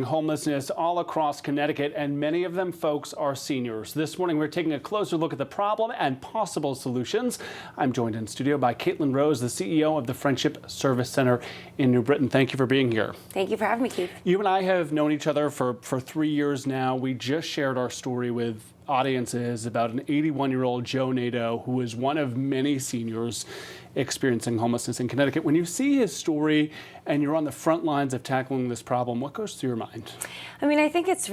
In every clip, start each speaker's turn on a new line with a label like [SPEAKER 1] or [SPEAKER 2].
[SPEAKER 1] Homelessness all across Connecticut, and many of them folks are seniors. This morning we're taking a closer look at the problem and possible solutions. I'm joined in studio by Caitlin Rose, the CEO of the Friendship Service Center in New Britain. Thank you for being here.
[SPEAKER 2] Thank you for having me, Keith.
[SPEAKER 1] You and I have known each other for 3 years now. We just shared our story with audiences about an 81-year-old Joe Nadeau, who is one of many seniors experiencing homelessness in Connecticut. When you see his story and you're on the front lines of tackling this problem, what goes through your mind?
[SPEAKER 2] I mean, I think it's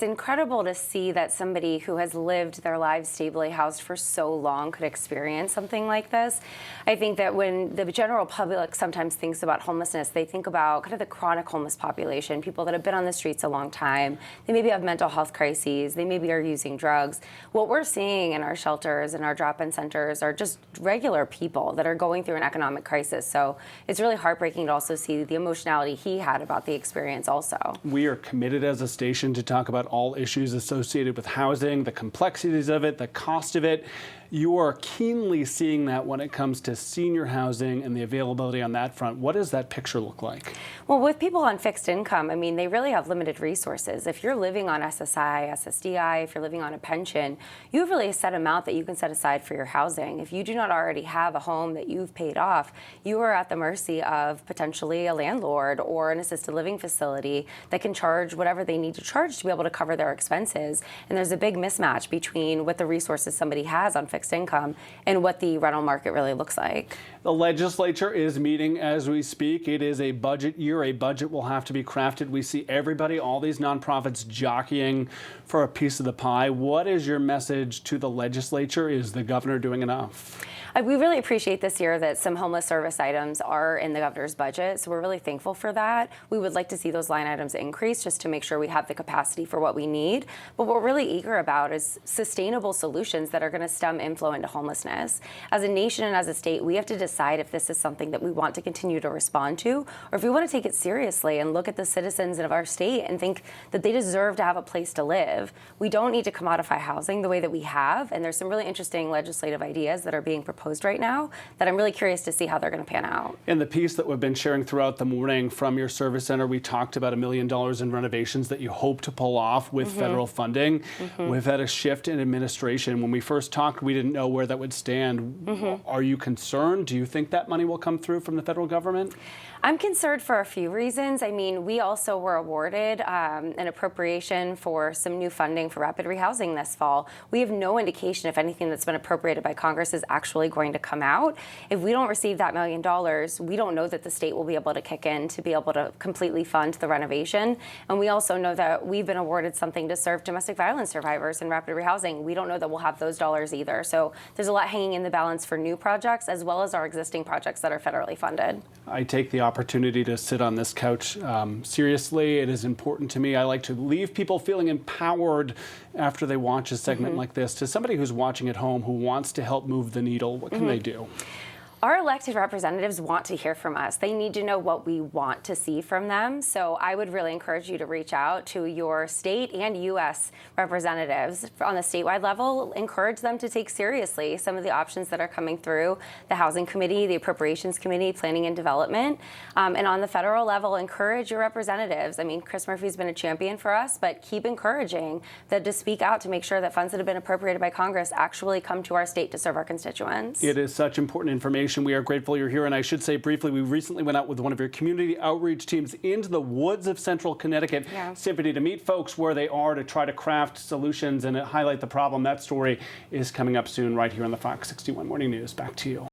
[SPEAKER 2] incredible to see that somebody who has lived their lives stably housed for so long could experience something like this. I think that when the general public sometimes thinks about homelessness, they think about kind of the chronic homeless population, people that have been on the streets a long time. They maybe have mental health crises. They maybe are using drugs. What we're seeing in our shelters and our drop-in centers are just regular people that are going through an economic crisis. So it's really heartbreaking to also see the emotionality he had about the experience also.
[SPEAKER 1] We are committed as a station to talk about all issues associated with housing, the complexities of it, the cost of it. You are keenly seeing that when it comes to senior housing and the availability on that front. What does that picture look like?
[SPEAKER 2] Well, with people on fixed income, I mean, they really have limited resources. If you're living on SSI, SSDI, if you're living on a pension, you have really a set amount that you can set aside for your housing. If you do not already have a home that you've paid off, you are at the mercy of potentially a landlord or an assisted living facility that can charge whatever they need to charge to be able to cover their expenses. And there's a big mismatch between what the resources somebody has on fixed income and what the rental market really looks like.
[SPEAKER 1] The legislature is meeting as we speak. It is a budget year. A budget will have to be crafted. We see everybody, all these nonprofits jockeying for a piece of the pie. What is your message to the legislature? Is the governor doing enough?
[SPEAKER 2] We really appreciate this year that some homeless service items are in the governor's budget, so we're really thankful for that. We would like to see those line items increase just to make sure we have the capacity for what we need. But what we're really eager about is sustainable solutions that are going to stem inflow into homelessness. As a nation and as a state, we have to decide if this is something that we want to continue to respond to, or if we want to take it seriously and look at the citizens of our state and think that they deserve to have a place to live. We don't need to commodify housing the way that we have, and there's some really interesting legislative ideas that are being proposed right now that I'm really curious to see how they're going to pan out.
[SPEAKER 1] In the piece that we've been sharing throughout the morning from your service center, we talked about $1 million in renovations that you hope to pull off with federal funding. We've had a shift in administration. When we first talked, we didn't know where that would stand. Are you concerned? Do you think that money will come through from the federal government?
[SPEAKER 2] I'm concerned for a few reasons. I mean, we also were awarded an appropriation for some new funding for rapid rehousing this fall. We have no indication if anything that's been appropriated by Congress is actually going to come out. If we don't receive that $1 million, we don't know that the state will be able to kick in to be able to completely fund the renovation. And we also know that we've been awarded something to serve domestic violence survivors in rapid rehousing. We don't know that we'll have those dollars either. So there's a lot hanging in the balance for new projects as well as our existing projects that are federally funded.
[SPEAKER 1] I take the opportunity to sit on this couch seriously. It is important to me. I like to leave people feeling empowered after they watch a segment like this. To somebody who's watching at home who wants to help move the needle, what can they do?
[SPEAKER 2] Our elected representatives want to hear from us. They need to know what we want to see from them. So I would really encourage you to reach out to your state and U.S. representatives on the statewide level. Encourage them to take seriously some of the options that are coming through the Housing Committee, the Appropriations Committee, Planning and Development. And on the federal level, encourage your representatives. I mean, Chris Murphy's been a champion for us, but keep encouraging them to speak out to make sure that funds that have been appropriated by Congress actually come to our state to serve our constituents.
[SPEAKER 1] It is such important information. We are grateful you're here. And I should say briefly, we recently went out with one of your community outreach teams into the woods of central Connecticut, simply to meet folks where they are, to try to craft solutions and highlight the problem. That story is coming up soon right here on the Fox 61 Morning News. Back to you.